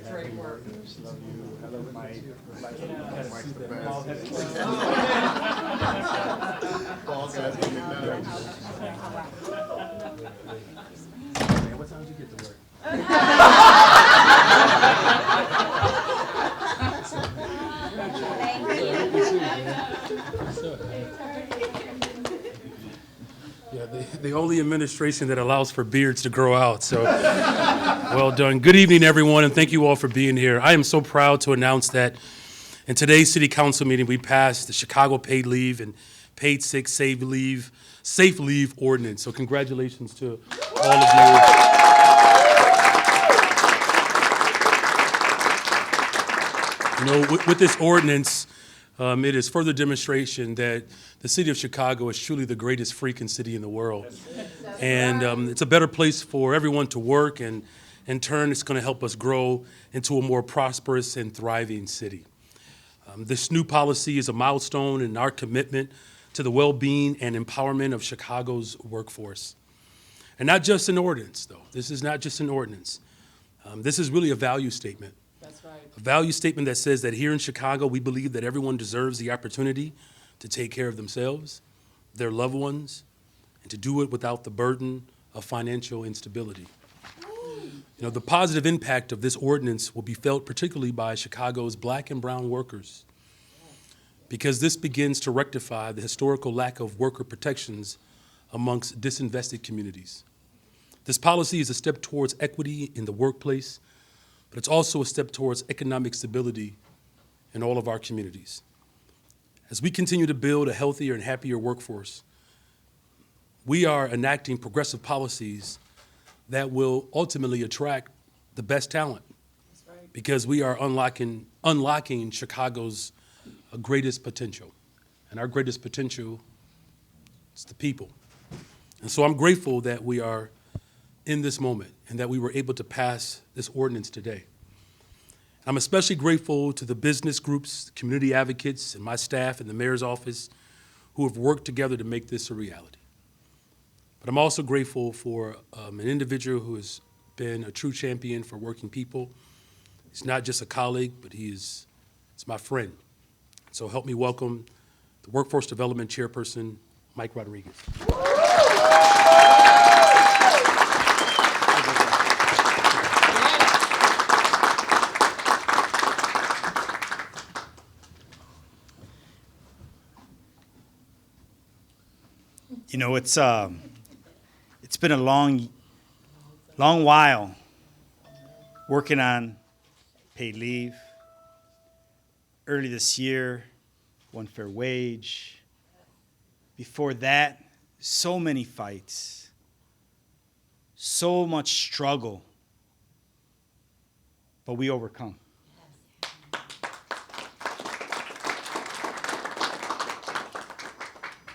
Great work. Love you. I love my Mike's the best. Paul's got to get done. Man, what time did you get to work? Yeah, the only administration that allows for beards to grow out, so well done. Good evening, everyone, and thank you all for being here. I am so proud to announce that in today's City Council meeting, we passed the Chicago Paid Leave and Paid Sick Safe Leave Ordinance. So congratulations to all of you. You know, with this ordinance, it is further demonstration that the city of Chicago is truly the greatest freaking city in the world. And it's a better place for everyone to work, and in turn, it's going to help us grow into a more prosperous and thriving city. This new policy is a milestone in our commitment to the well-being and empowerment of Chicago's workforce. And not just an ordinance, though. This is not just an ordinance. This is really a value statement. That's right. A value statement that says that here in Chicago, we believe that everyone deserves the opportunity to take care of themselves, their loved ones, and to do it without the burden of financial instability. You know, the positive impact of this ordinance will be felt particularly by Chicago's Black and brown workers, because this begins to rectify the historical lack of worker protections amongst disinvested communities. This policy is a step towards equity in the workplace, but it's also a step towards economic stability in all of our communities. As we continue to build a healthier and happier workforce, we are enacting progressive policies that will ultimately attract the best talent. That's right. Because we are unlocking Chicago's greatest potential. And our greatest potential is the people. And so I'm grateful that we are in this moment and that we were able to pass this ordinance today. I'm especially grateful to the business groups, community advocates, and my staff in the mayor's office who have worked together to make this a reality. But I'm also grateful for an individual who has been a true champion for working people. He's not just a colleague, but it's my friend. So help me welcome the Workforce Development Chairperson, Mike Rodriguez. You know, it's been a long while working on paid leave. Early this year, one fair wage. Before that, so many fights, so much struggle, but we overcome.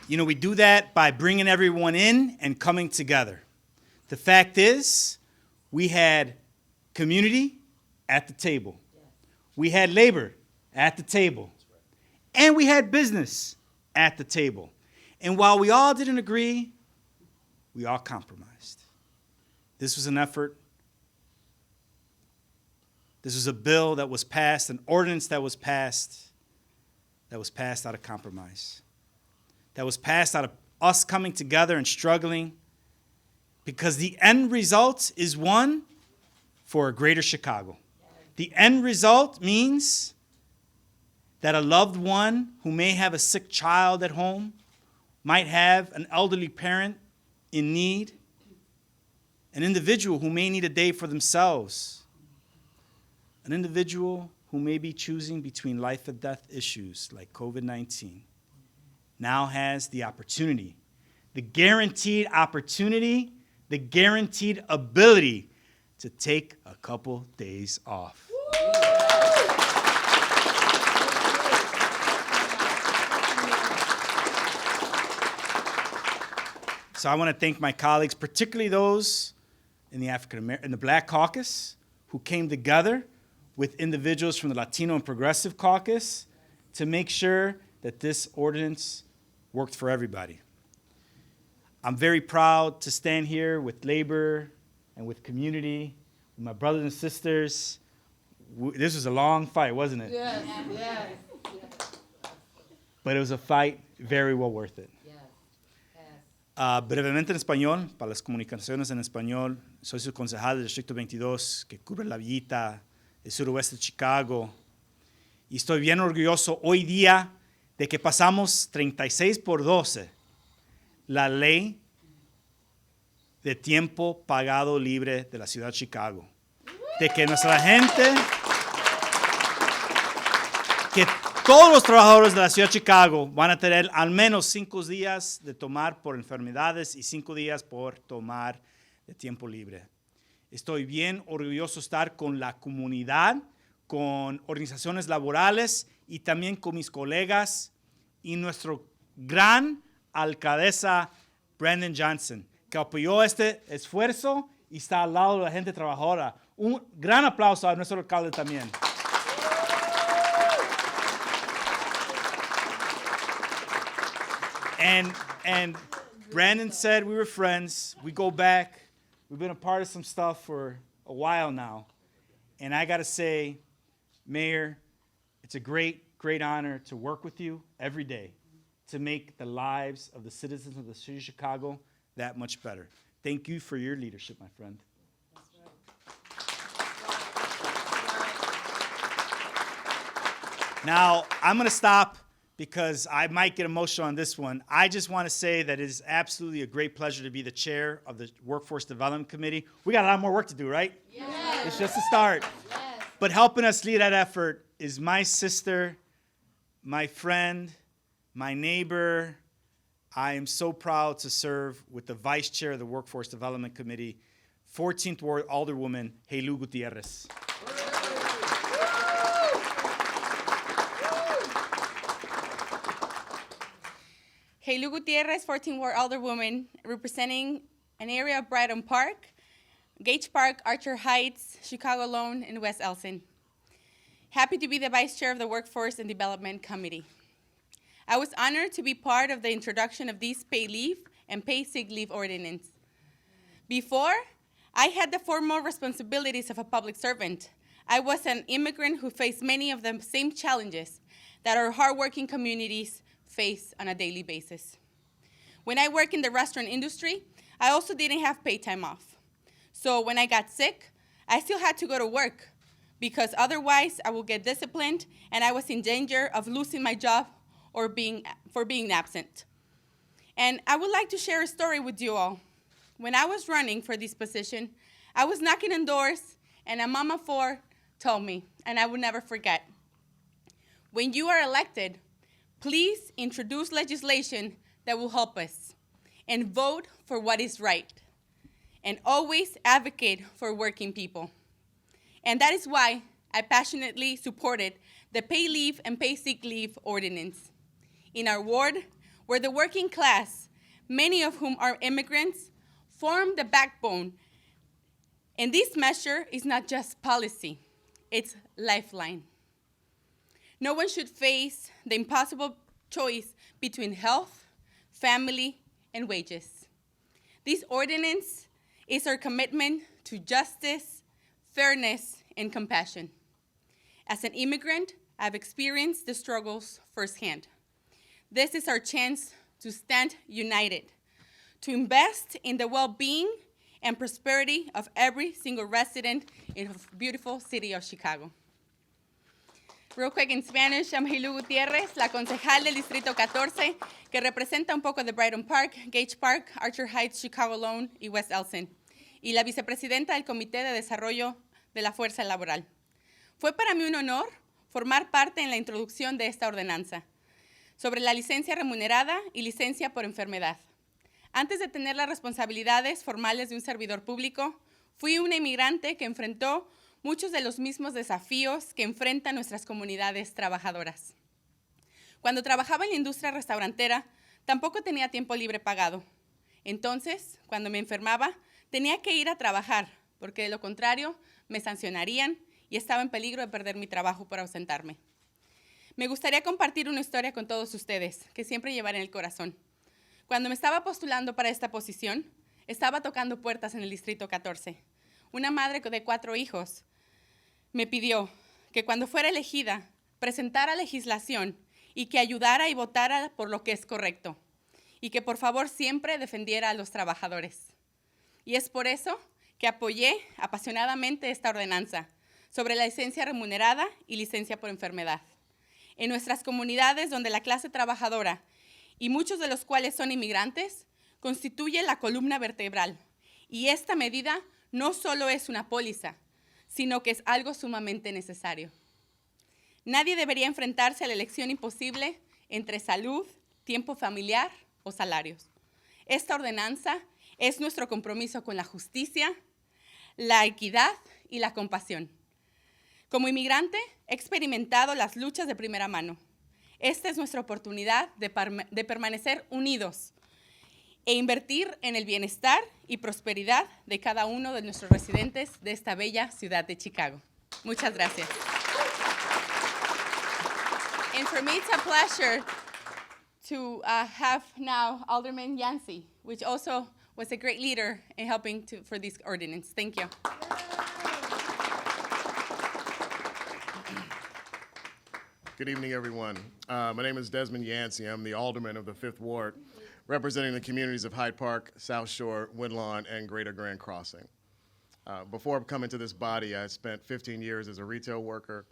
You know, we do that by bringing everyone in and coming together. The fact is, we had community at the table. We had labor at the table. And we had business at the table. And while we all didn't agree, we all compromised. This was an effort. This was a bill that was passed, an ordinance that was passed out of compromise. That was passed out of us coming together and struggling, because the end result is one for a greater Chicago. The end result means that a loved one who may have a sick child at home, might have an elderly parent in need, an individual who may need a day for themselves, an individual who may be choosing between life and death issues like COVID-19, now has the opportunity, the guaranteed opportunity, the guaranteed ability to take a couple days off. So I want to thank my colleagues, particularly those in the Black Caucus, who came together with individuals from the Latino and Progressive Caucus to make sure that this ordinance worked for everybody. I'm very proud to stand here with labor and with community, with my brothers and sisters This was a long fight, wasn't it? Yes, yes. But it was a fight very well worth it. Brevemente en español, para las comunicaciones en español, soy su concejal del Distrito 22, que cubre la Villita, el suroeste de Chicago. Y estoy bien orgulloso hoy día de que pasamos 36-12 la ley de tiempo pagado libre de la ciudad de Chicago. De que nuestra gente, que todos los trabajadores de la ciudad de Chicago van a tener al menos 5 días de tomar por enfermedades y 5 días por tomar de tiempo libre. Estoy bien orgulloso de estar con la comunidad, con organizaciones laborales y también con mis colegas y nuestro gran alcaldesa Brandon Johnson, que apoyó este esfuerzo y está al lado de la gente trabajadora. Un gran aplauso a nuestro alcalde también. And Brandon said we were friends. We go back. We've been a part of some stuff for a while now. And I got to say, Mayor, it's a great honor to work with you every day to make the lives of the citizens of the city of Chicago that much better. Thank you for your leadership, my friend. Now, I'm going to stop because I might get emotional on this one. I just want to say that it is absolutely a great pleasure to be the chair of the Workforce Development Committee. We got a lot more work to do, right? Yes. It's just a start. Yes. But helping us lead that effort is my sister, my friend, my neighbor. I am so proud to serve with the vice chair of the Workforce Development Committee, 14th Ward Alderwoman Halu Gutierrez. Halu Gutierrez, 14th Ward Alderwoman, representing an area of Brighton Park, Gage Park, Archer Heights, Chicago Lone, and West Elson. Happy to be the Vice Chair of the Workforce and Development Committee. I was honored to be part of the introduction of these paid leave and paid sick leave ordinance. Before, I had the formal responsibilities of a public servant. I was an immigrant who faced many of the same challenges that our hardworking communities face on a daily basis. When I worked in the restaurant industry, I also didn't have paid time off. So when I got sick, I still had to go to work because otherwise I would get disciplined and I was in danger of losing my job or being absent. And I would like to share a story with you all. When I was running for this position, I was knocking on doors and a mama of 4 told me, and I will never forget, when you are elected, please introduce legislation that will help us and vote for what is right and always advocate for working people. And that is why I passionately supported the pay leave and pay sick leave ordinance. In our ward, where the working class, many of whom are immigrants, form the backbone. And this measure is not just policy, it's lifeline. No one should face the impossible choice between health, family, and wages. This ordinance is our commitment to justice, fairness, and compassion. As an immigrant, I've experienced the struggles firsthand. This is our chance to stand united, to invest in the well-being and prosperity of every single resident in the beautiful city of Chicago. Real quick in Spanish, I'm Halu Gutierrez, la concejal del Distrito 14, que representa un poco de Brighton Park, Gage Park, Archer Heights, Chicago Lone y West Elson, y la vicepresidenta del Comité de Desarrollo de la Fuerza Laboral. Fue para mí un honor formar parte en la introducción de esta ordenanza sobre la licencia remunerada y licencia por enfermedad. Antes de tener las responsabilidades formales de un servidor público, fui una inmigrante que enfrentó muchos de los mismos desafíos que enfrentan nuestras comunidades trabajadoras. Cuando trabajaba en la industria restaurantera, tampoco tenía tiempo libre pagado. Entonces, cuando me enfermaba, tenía que ir a trabajar, porque de lo contrario, me sancionarían y estaba en peligro de perder mi trabajo por ausentarme. Me gustaría compartir una historia con todos ustedes, que siempre llevaré en el corazón. Cuando me estaba postulando para esta posición, estaba tocando puertas en el Distrito 14. Una madre de 4 hijos me pidió que cuando fuera elegida presentara legislación y que ayudara y votara por lo que es correcto y que por favor siempre defendiera a los trabajadores. Y es por eso que apoyé apasionadamente esta ordenanza sobre la licencia remunerada y licencia por enfermedad. En nuestras comunidades donde la clase trabajadora, y muchos de los cuales son inmigrantes, constituye la columna vertebral. Y esta medida no solo es una póliza, sino que es algo sumamente necesario. Nadie debería enfrentarse a la elección imposible entre salud, tiempo familiar o salarios. Esta ordenanza es nuestro compromiso con la justicia, la equidad y la compasión. Como inmigrante, he experimentado las luchas de primera mano. Esta es nuestra oportunidad de permanecer unidos e invertir en el bienestar y prosperidad de cada uno de nuestros residentes de esta bella ciudad de Chicago. Muchas gracias. And for me, it's a pleasure to have now Alderman Yansy, which also was a great leader in helping for this ordinance. Thank you. Good evening, everyone. My name is Desmond Yansy. I'm the alderman of the 5th Ward, representing the communities of Hyde Park, South Shore, Woodlawn, and Greater Grand Crossing. Before coming to this body, I spent 15 years as a retail worker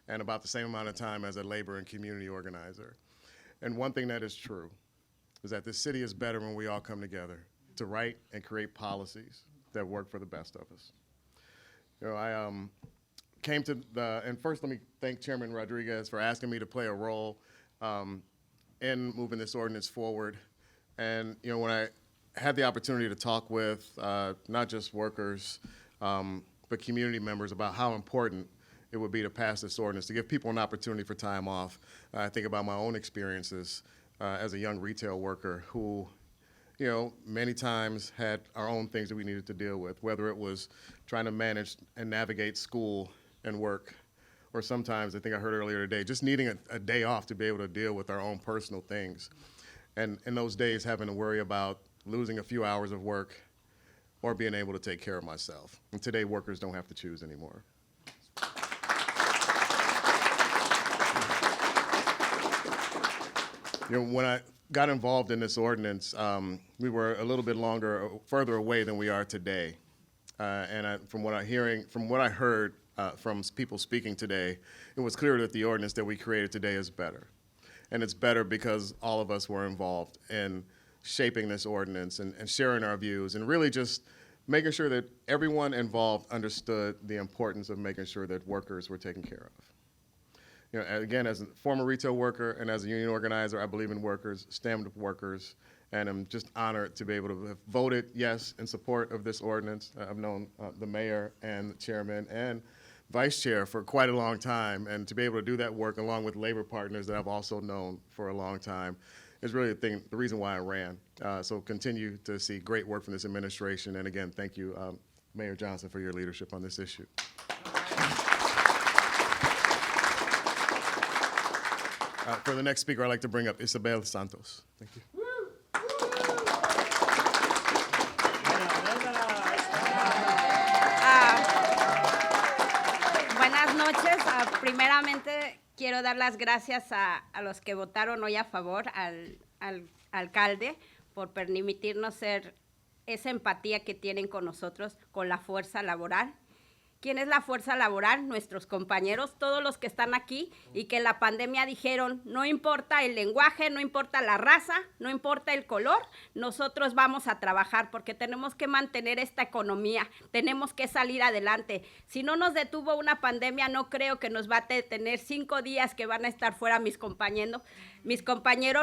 and about the same amount of time as a labor and community organizer. And one thing that is true is that this city is better when we all come together to write and create policies that work for the best of us. You know, I came to and first let me thank Chairman Rodriguez for asking me to play a role in moving this ordinance forward. And you know, when I had the opportunity to talk with not just workers, but community members about how important it would be to pass this ordinance, to give people an opportunity for time off, I think about my own experiences as a young retail worker who, you know, many times had our own things that we needed to deal with, whether it was trying to manage and navigate school and work, or sometimes, I think I heard earlier today, just needing a day off to be able to deal with our own personal things. And in those days, having to worry about losing a few hours of work or being able to take care of myself. And today, workers don't have to choose anymore. You know, when I got involved in this ordinance, we were a little bit further away than we are today. From what I heard from people speaking today, it was clear that the ordinance that we created today is better. And it's better because all of us were involved in shaping this ordinance and sharing our views and really just making sure that everyone involved understood the importance of making sure that workers were taken care of. You know, again, as a former retail worker and as a union organizer, I believe in workers, stand with workers, and I'm just honored to be able to have voted yes in support of this ordinance. I've known the mayor and the chairman and vice chair for quite a long time, and to be able to do that work along with labor partners that I've also known for a long time is really the reason why I ran. So continue to see great work from this administration, and again, thank you, Mayor Johnson, for your leadership on this issue. For the next speaker, I'd like to bring up Isabel Santos. Thank you. Buenas noches. Primeramente, quiero dar las gracias a los que votaron hoy a favor, al alcalde, por permitirnos ser esa empatía que tienen con nosotros, con la fuerza laboral. ¿Quién es la fuerza laboral? Nuestros compañeros, todos los que están aquí y que en la pandemia dijeron, no importa el lenguaje, no importa la raza, no importa el color, nosotros vamos a trabajar porque tenemos que mantener esta economía, tenemos que salir adelante. Si no nos detuvo una pandemia, no creo que nos va a detener 5 días que van a estar fuera mis compañeros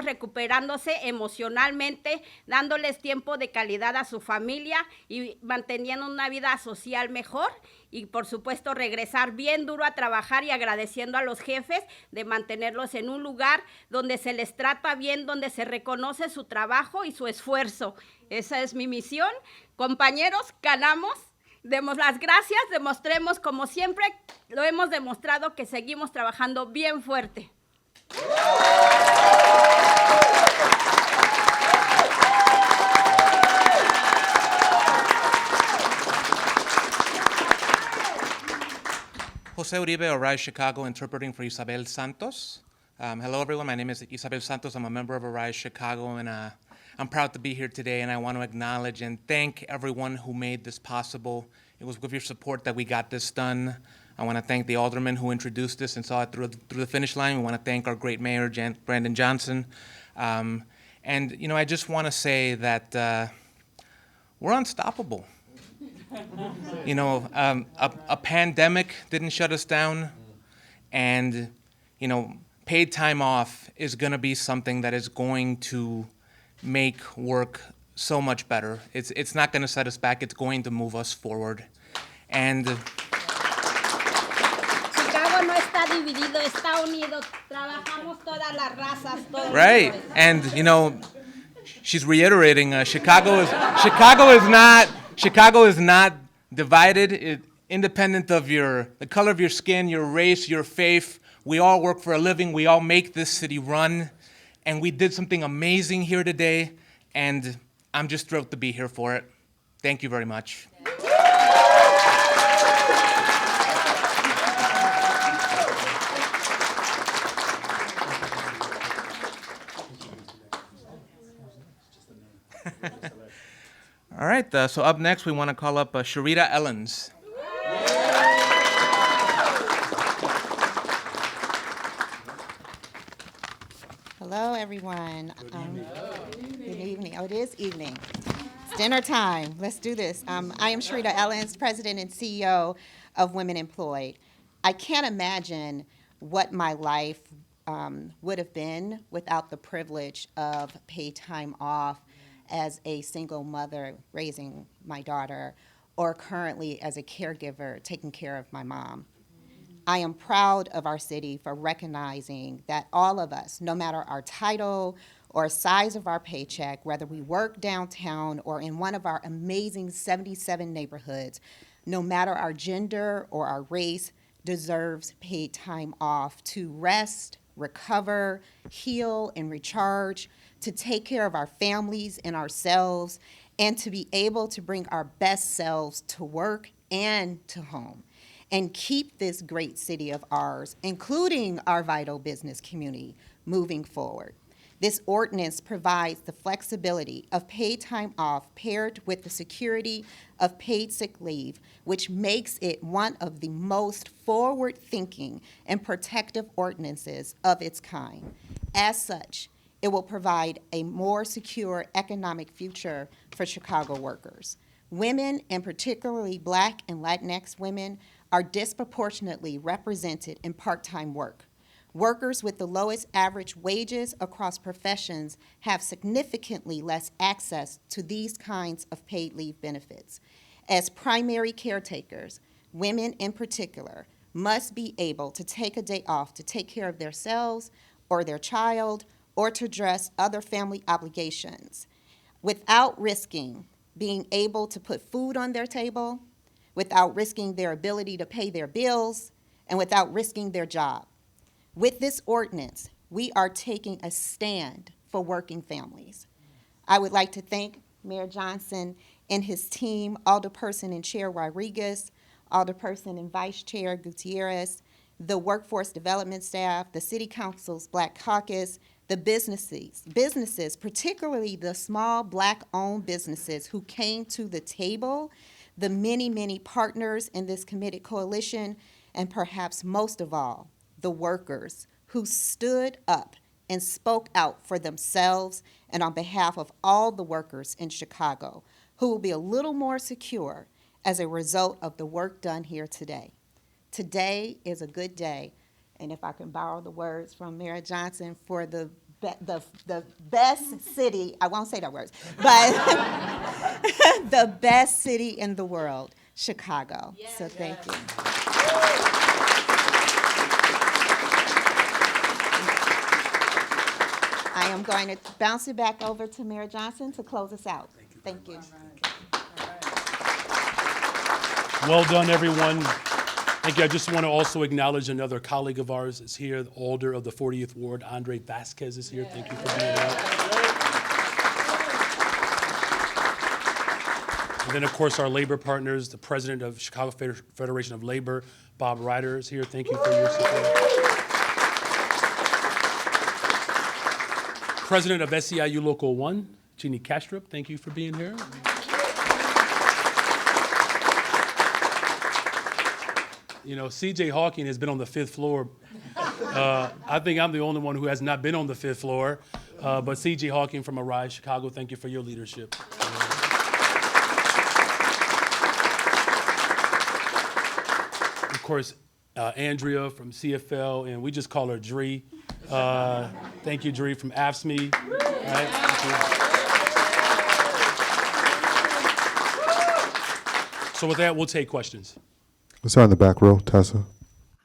recuperándose emocionalmente, dándoles tiempo de calidad a su familia y manteniendo una vida social mejor. Y por supuesto regresar bien duro a trabajar y agradeciendo a los jefes de mantenerlos en un lugar donde se les trata bien, donde se reconoce su trabajo y su esfuerzo. Esa es mi misión. Compañeros, ganamos, demos las gracias, demostremos como siempre lo hemos demostrado que seguimos trabajando bien fuerte. Jose Uribe, Arise Chicago, interpreting for Isabel Santos. Hello, everyone. My name is Isabel Santos. I'm a member of Arise Chicago, and I'm proud to be here today, and I want to acknowledge and thank everyone who made this possible. It was with your support that we got this done. I want to thank the alderman who introduced this and saw it through the finish line. We want to thank our great mayor, Brandon Johnson. And, you know, I just want to say that we're unstoppable. You know, a pandemic didn't shut us down, and, you know, paid time off is going to be something that is going to make work so much better. It's not going to set us back. It's going to move us forward. And Chicago no está dividido, está unido. Trabajamos todas las razas, todos. right, and you know, she's reiterating Chicago is not divided. Independent of the color of your skin, your race, your faith, we all work for a living. We all make this city run, and we did something amazing here today. And I'm just thrilled to be here for it. Thank you very much. All right, so up next we want to call up Sharita Ellen. Hello, everyone. Good evening. Oh, it is evening. It's dinner time. Let's do this. I am Sharita Ellen, President and CEO of Women Employed. I can't imagine what my life would have been without the privilege of paid time off as a single mother raising my daughter, or currently as a caregiver taking care of my mom. I am proud of our city for recognizing that all of us, no matter our title or size of our paycheck, whether we work downtown or in one of our amazing 77 neighborhoods, no matter our gender or our race, deserves paid time off to rest, recover, heal, and recharge, to take care of our families and ourselves, and to be able to bring our best selves to work and to home, and keep this great city of ours, including our vital business community, moving forward. This ordinance provides the flexibility of paid time off paired with the security of paid sick leave, which makes it one of the most forward-thinking and protective ordinances of its kind. As such, it will provide a more secure economic future for Chicago workers. Women, and particularly Black and Latinx women, are disproportionately represented in part-time work. Workers with the lowest average wages across professions have significantly less access to these kinds of paid leave benefits. As primary caretakers, women in particular must be able to take a day off to take care of themselves or their child or to address other family obligations without risking being able to put food on their table, without risking their ability to pay their bills, and without risking their job. With this ordinance, we are taking a stand for working families. I would like to thank Mayor Johnson and his team, Alderperson and Chair Rodriguez, Alderperson and Vice Chair Gutierrez, the workforce development staff, the City Council's Black Caucus, the businesses, particularly the small Black-owned businesses who came to the table, the many, many partners in this committed coalition, and perhaps most of all, the workers who stood up and spoke out for themselves and on behalf of all the workers in Chicago, who will be a little more secure as a result of the work done here today. Today is a good day, and if I can borrow the words from Mayor Johnson, for the best city, I won't say that words, but the best city in the world, Chicago. Yes. So thank you. I am going to bounce it back over to Mayor Johnson to close us out. Thank you. Well done, everyone. Thank you. I just want to also acknowledge another colleague of ours is here, the Alder of the 40th Ward, Vasquez is here. Thank you for being here. And then, of course, our labor partners, the president of Chicago Federation of Labor, Bob Ryder, is here. Thank you for your support. President of SEIU Local 1, Jeannie Kastrup, thank you for being here. You know, C.J. Hawking has been on the 5th floor. I think I'm the only one who has not been on the 5th floor. But C.J. Hawking from Arise Chicago, thank you for your leadership. Of course, Andrea from CFL, and we just call her Dree. Thank you, Dree, from AFSCME. Right? So with that, we'll take questions. Let's start in the back row, Tessa.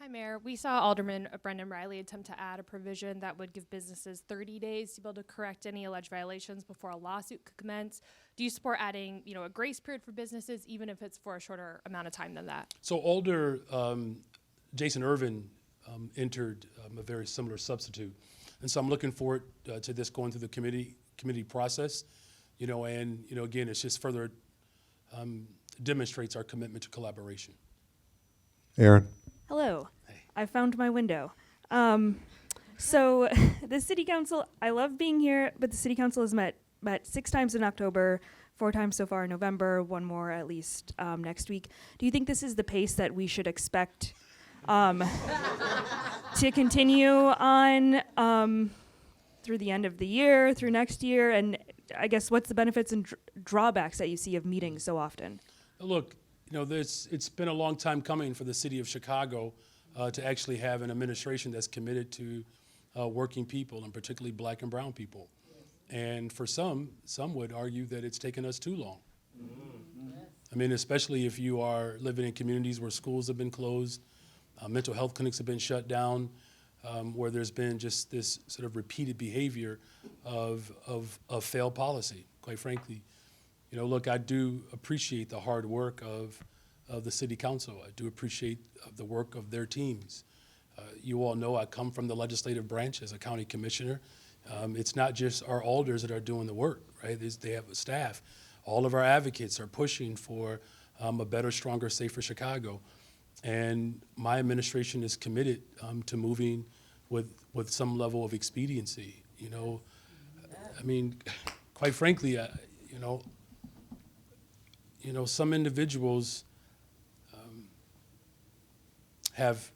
Hi, Mayor. We saw Alderman Brendan Riley attempt to add a provision that would give businesses 30 days to be able to correct any alleged violations before a lawsuit could commence. Do you support adding, a grace period for businesses, even if it's for a shorter amount of time than that? So Alder Jason Irvin entered a very similar substitute. And so I'm looking forward to this going through the committee process, and, again, it's just further demonstrates our commitment to collaboration. Aaron. Hello. I found my window. So the city council, I love being here, but the city council has met 6 times in October, 4 times so far in November, 1 more at least next week. Do you think this is the pace that we should expect to continue on through the end of the year, through next year? And I guess what's the benefits and drawbacks that you see of meeting so often? Look, it's been a long time coming for the city of Chicago to actually have an administration that's committed to working people, and particularly black and brown people. And for some would argue that it's taken us too long. I mean, especially if you are living in communities where schools have been closed, mental health clinics have been shut down, where there's been just this sort of repeated behavior of failed policy, quite frankly. Look, I do appreciate the hard work of the city council. I do appreciate the work of their teams. You all know I come from the legislative branch as a county commissioner. It's not just our alders that are doing the work, right? They have a staff. All of our advocates are pushing for a better, stronger, safer Chicago. And my administration is committed to moving with some level of expediency. I mean, quite frankly, some individuals have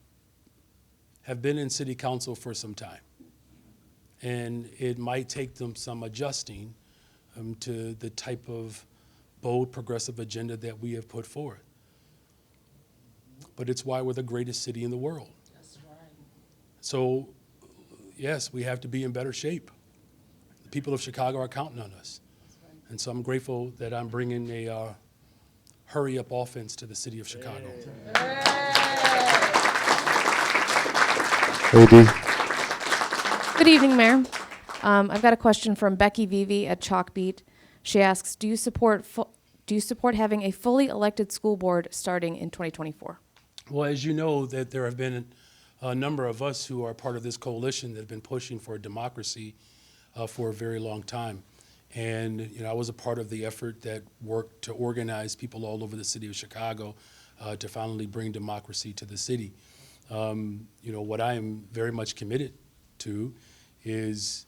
been in city council for some time, and it might take them some adjusting to the type of bold, progressive agenda that we have put forth. But it's why we're the greatest city in the world. That's right. So, yes, we have to be in better shape. The people of Chicago are counting on us. And so I'm grateful that I'm bringing a hurry-up offense to the city of Chicago. AD. Good evening, Mayor. I've got a question from Becky Vivi at Chalkbeat. She asks, do you support having a fully elected school board starting in 2024? Well, as you know, that there have been a number of us who are part of this coalition that have been pushing for democracy for a very long time. And I was a part of the effort that worked to organize people all over the city of Chicago to finally bring democracy to the city. What I am very much committed to is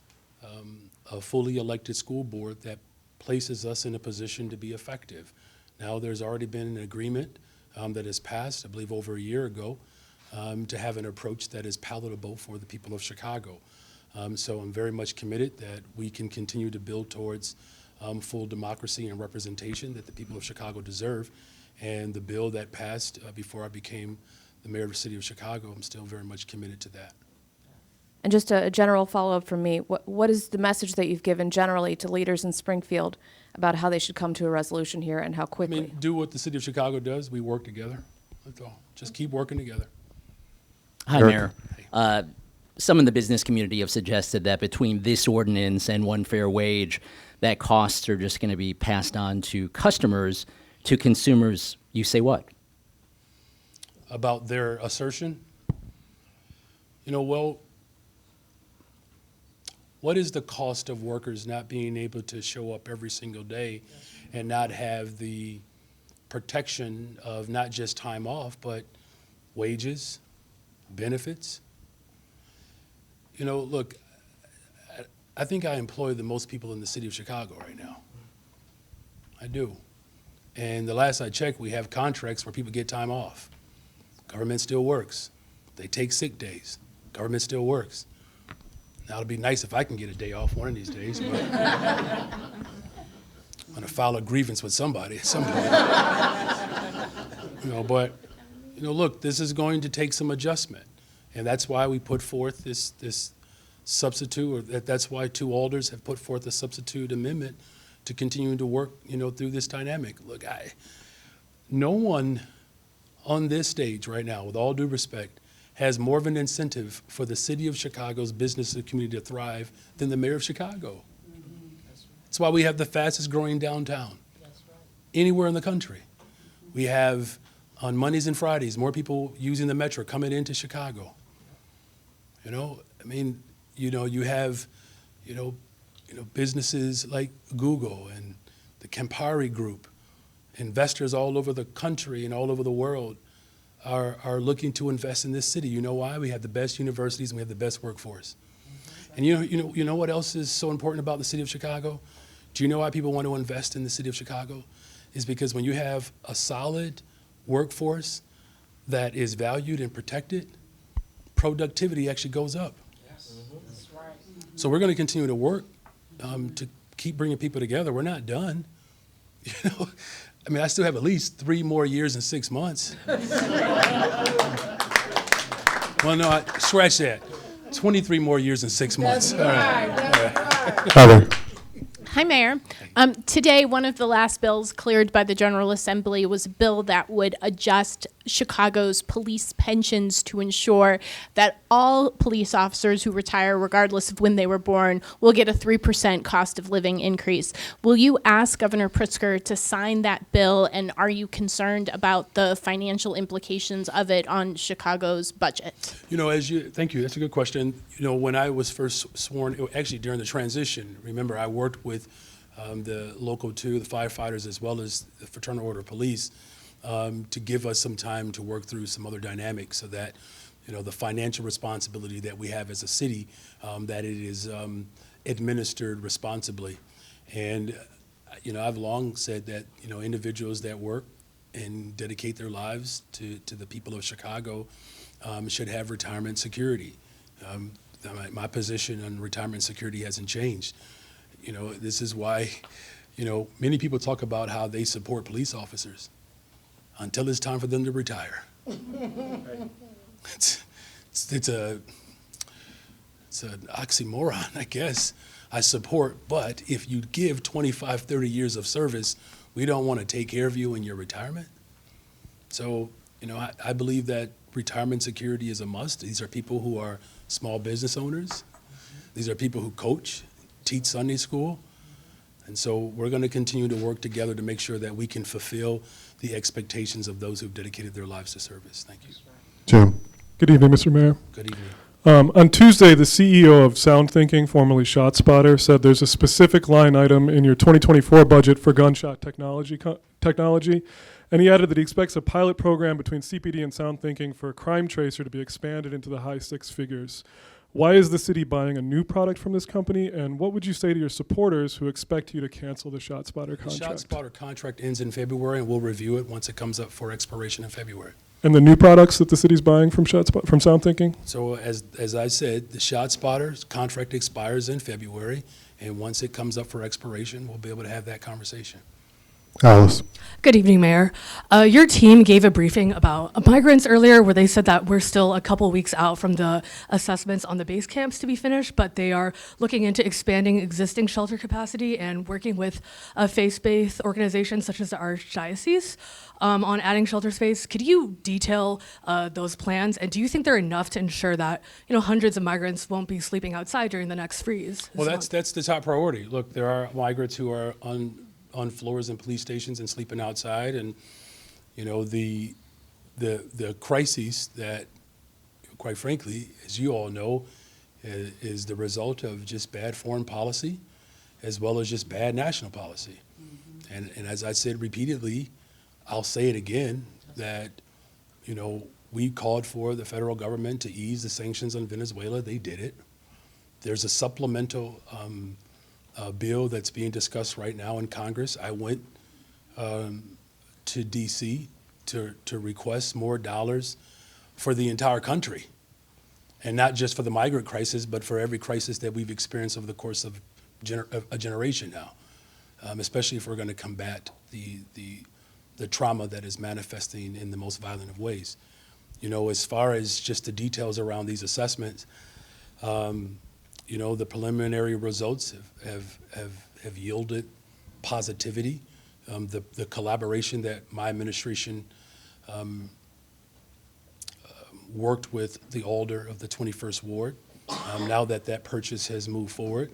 a fully elected school board that places us in a position to be effective. Now, there's already been an agreement that has passed, I believe over a year ago, to have an approach that is palatable for the people of Chicago. So I'm very much committed that we can continue to build towards full democracy and representation that the people of Chicago deserve. And the bill that passed before I became the mayor of the city of Chicago, I'm still very much committed to that. And just a general follow-up from me, what is the message that you've given generally to leaders in Springfield about how they should come to a resolution here and how quickly? I mean, do what the city of Chicago does. We work together. That's all. Just keep working together. Hi, Eric. Mayor. Some in the business community have suggested that between this ordinance and one fair wage, that costs are just going to be passed on to customers. To consumers, you say what? About their assertion? Well, what is the cost of workers not being able to show up every single day and not have the protection of not just time off, but wages, benefits. You know, look, I think I employ the most people in the city of Chicago right now. I do. And the last I checked, we have contracts where people get time off. Government still works. They take sick days. Government still works. Now, it'd be nice if I can get a day off one of these days, but I'm gonna file a grievance with somebody at some point. You know, but, you know, look, this is going to take some adjustment. And that's why we put forth this substitute, or that's why two alders have put forth a substitute amendment to continue to work, you know, through this dynamic. Look, no one on this stage right now, with all due respect, has more of an incentive for the city of Chicago's business and community to thrive than the mayor of Chicago. That's why we have the fastest growing downtown anywhere in the country. We have, on Mondays and Fridays, more people using the metro coming into Chicago. You know, I mean, you know, you have, you know, businesses like Google and the Campari Group, investors all over the country and all over the world are looking to invest in this city. You know why? We have the best universities and we have the best workforce. And you know what else is so important about the city of Chicago? Do you know why people want to invest in the city of Chicago? Is because when you have a solid workforce that is valued and protected, productivity actually goes up. Yes, that's right. So we're going to continue to work to keep bringing people together. We're not done. You know, I mean, I still have at least 3 more years and 6 months. Well, no, scratch that. 23 more years and 6 months. That's right. That's Heather. Hi, Mayor. Today, one of the last bills cleared by the General Assembly was a bill that would adjust Chicago's police pensions to ensure that all police officers who retire, regardless of when they were born, will get a 3% cost of living increase. Will you ask Governor Pritzker to sign that bill, and are you concerned about the financial implications of it on Chicago's budget? You know, thank you, that's a good question. You know, when I was first sworn, actually during the transition, remember I worked with the local 2, the firefighters, as well as the Fraternal Order of Police, to give us some time to work through some other dynamics so that, you know, the financial responsibility that we have as a city, that it is administered responsibly. And, you know, I've long said that, you know, individuals that work and dedicate their lives to the people of Chicago should have retirement security. My position on retirement security hasn't changed. You know, this is why, you know, many people talk about how they support police officers until it's time for them to retire. It's an oxymoron, I guess. I support, but if you give 25, 30 years of service, we don't want to take care of you in your retirement. So, you know, I believe that retirement security is a must. These are people who are small business owners. These are people who coach, teach Sunday school. And so we're going to continue to work together to make sure that we can fulfill the expectations of those who've dedicated their lives to service. Thank you. Jim. Good evening, Mr. Mayor. Good evening. On Tuesday, the CEO of Sound Thinking, formerly ShotSpotter, said there's a specific line item in your 2024 budget for gunshot technology, and he added that he expects a pilot program between CPD and Sound Thinking for a crime tracer to be expanded into the high 6 figures. Why is the city buying a new product from this company, and what would you say to your supporters who expect you to cancel the ShotSpotter contract? The ShotSpotter contract ends in February, and we'll review it once it comes up for expiration in February. And the new products that the city's buying from from Sound Thinking? So as I said, the ShotSpotter contract expires in February, and once it comes up for expiration, we'll be able to have that conversation. Alice. Good evening, Mayor. Your team gave a briefing about migrants earlier where they said that we're still a couple weeks out from the assessments on the base camps to be finished, but they are looking into expanding existing shelter capacity and working with faith-based organizations such as the Archdiocese on adding shelter space. Could you detail those plans, and do you think they're enough to ensure that, you know, hundreds of migrants won't be sleeping outside during the next freeze? Well, that's the top priority. Look, there are migrants who are on floors in police stations and sleeping outside, and you know the crises that, quite frankly, as you all know, is the result of just bad foreign policy, as well as just bad national policy. And as I said repeatedly, I'll say it again, that, we called for the federal government to ease the sanctions on Venezuela. They did it. There's a supplemental bill that's being discussed right now in Congress. I went to D.C. to request more dollars for the entire country, and not just for the migrant crisis, but for every crisis that we've experienced over the course of a generation now, especially if we're going to combat the trauma that is manifesting in the most violent of ways. As far as just the details around these assessments, the preliminary results have yielded positivity. The collaboration that my administration worked with the alder of the 21st Ward. Now that purchase has moved forward,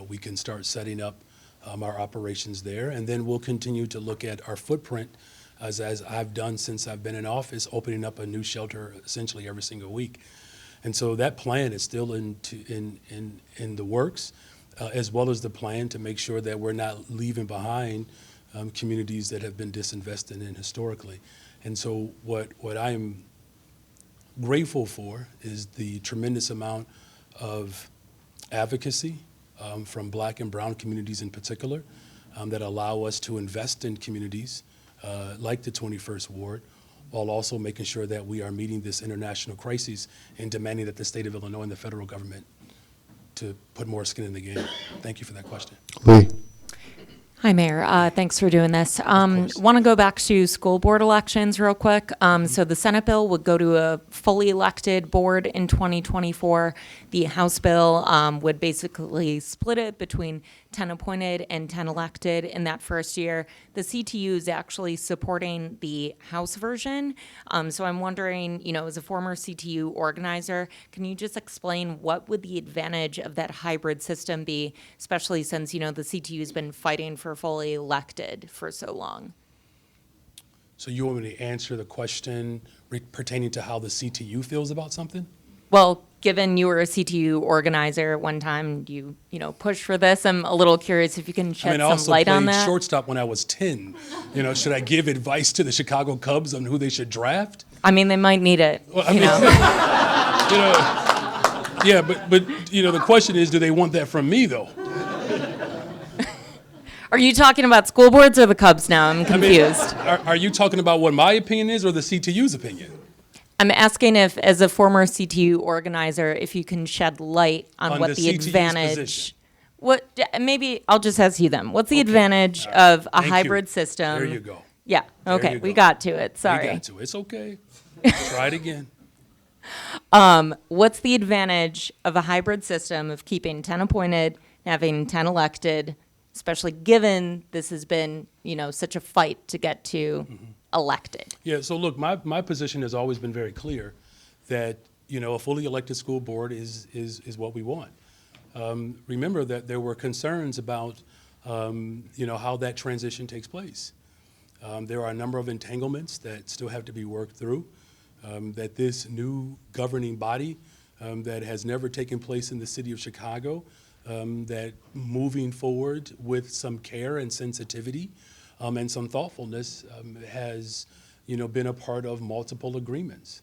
we can start setting up our operations there, and then we'll continue to look at our footprint as I've done since I've been in office, opening up a new shelter essentially every single week. And so that plan is still in the works, as well as the plan to make sure that we're not leaving behind communities that have been disinvested in historically. And so what I'm grateful for is the tremendous amount of advocacy from Black and brown communities in particular that allow us to invest in communities like the 21st Ward, while also making sure that we are meeting this international crisis and demanding that the state of Illinois and the federal government to put more skin in the game. Thank you for that question. Lee. Hi, Mayor. Thanks for doing this. Want to go back to school board elections real quick. So the Senate bill would go to a fully elected board in 2024. The House bill would basically split it between 10 appointed and 10 elected in that first year. The CTU is actually supporting the House version. So I'm wondering, as a former CTU organizer, can you just explain what would the advantage of that hybrid system be, especially since, the CTU has been fighting for fully elected for so long? So you want me to answer the question pertaining to how the CTU feels about something? Well, given you were a CTU organizer at one time, you pushed for this. I'm a little curious if you can shed some light on that. I also played shortstop when I was 10. Should I give advice to the Chicago Cubs on who they should draft? I mean, they might need it. Well, yeah, but the question is, do they want that from me though? Are you talking about school boards or the Cubs now? I'm confused. Are you talking about what my opinion is or the CTU's opinion? I'm asking if, as a former CTU organizer, if you can shed light on what the advantage. Position. Maybe I'll just ask you them. What's the advantage of a hybrid system? There you go. Yeah. Okay. We got to it. Sorry. We got to it. It's okay. Try it again. What's the advantage of a hybrid system of keeping 10 appointed, having 10 elected, especially given this has been, such a fight to get to elected? Yeah, so look, my position has always been very clear that, a fully elected school board is what we want. Remember that there were concerns about, how that transition takes place. There are a number of entanglements that still have to be worked through, that this new governing body that has never taken place in the city of Chicago, that moving forward with some care and sensitivity and some thoughtfulness has, been a part of multiple agreements.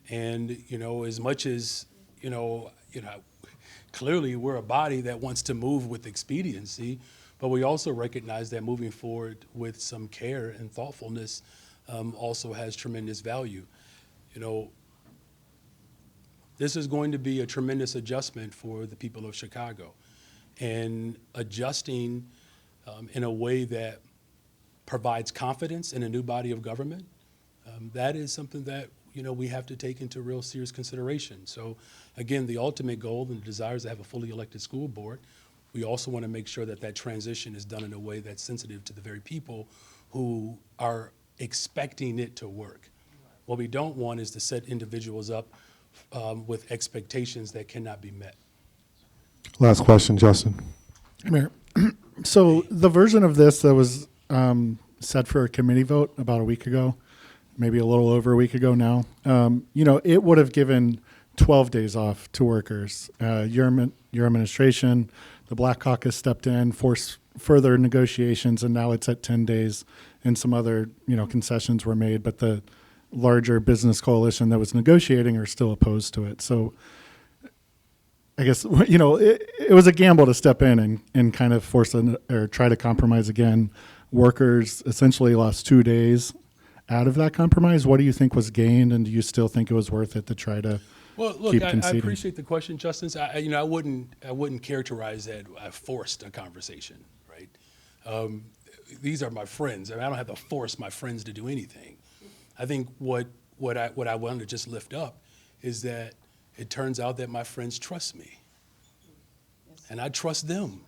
And, as much as, clearly we're a body that wants to move with expediency, but we also recognize that moving forward with some care and thoughtfulness also has tremendous value. This is going to be a tremendous adjustment for the people of Chicago, and adjusting in a way that provides confidence in a new body of government. That is something that we have to take into real serious consideration. So again, the ultimate goal and the desire is to have a fully elected school board. We also want to make sure that transition is done in a way that's sensitive to the very people who are expecting it to work. What we don't want is to set individuals up with expectations that cannot be met. Last question, Justin. Mayor, so the version of this that was set for a committee vote about a week ago, maybe a little over a week ago now, it would have given 12 days off to workers. Your administration, the Black Caucus stepped in, forced further negotiations, and now it's at 10 days and some other, concessions were made, but the larger business coalition that was negotiating are still opposed to it. So I guess, it was a gamble to step in and kind of or try to compromise again. Workers essentially lost 2 days out of that compromise. What do you think was gained, and do you still think it was worth it to try to keep I conceding? appreciate the question, Justice. I wouldn't characterize that I forced a conversation, right? These are my friends. I don't have to force my friends to do anything. I think what I wanted to just lift up is that it turns out that my friends trust me, and I trust them.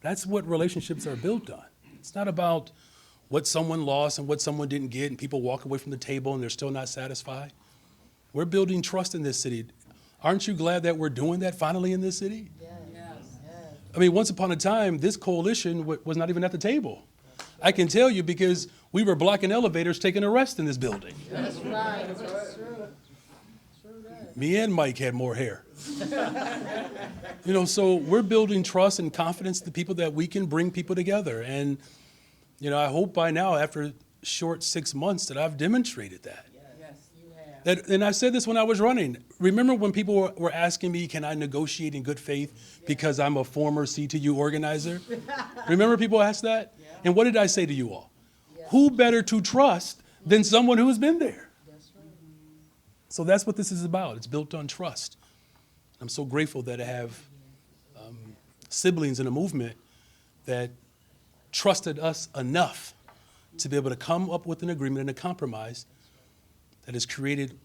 That's what relationships are built on. It's not about what someone lost and what someone didn't get, and people walk away from the table and they're still not satisfied. We're building trust in this city. Aren't you glad that we're doing that finally in this city? Yes. I mean, once upon a time, this coalition was not even at the table. I can tell you because we were blocking elevators taking a rest in this building. That's right. That's true. Me and Mike had more hair. So we're building trust and confidence to people that we can bring people together. And, I hope by now, after short 6 months, that I've demonstrated that. Yes, you have. And I said this when I was running. Remember when people were asking me, can I negotiate in good faith because I'm a former CTU organizer? Remember people asked that? Yeah. And what did I say to you all? Yeah. Who better to trust than someone who's been there? So that's what this is about. It's built on trust. I'm so grateful that I have siblings in a movement that trusted us enough to be able to come up with an agreement and a compromise that has created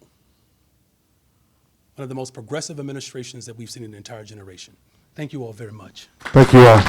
one of the most progressive administrations that we've seen in an entire generation. Thank you all very much. Thank you all.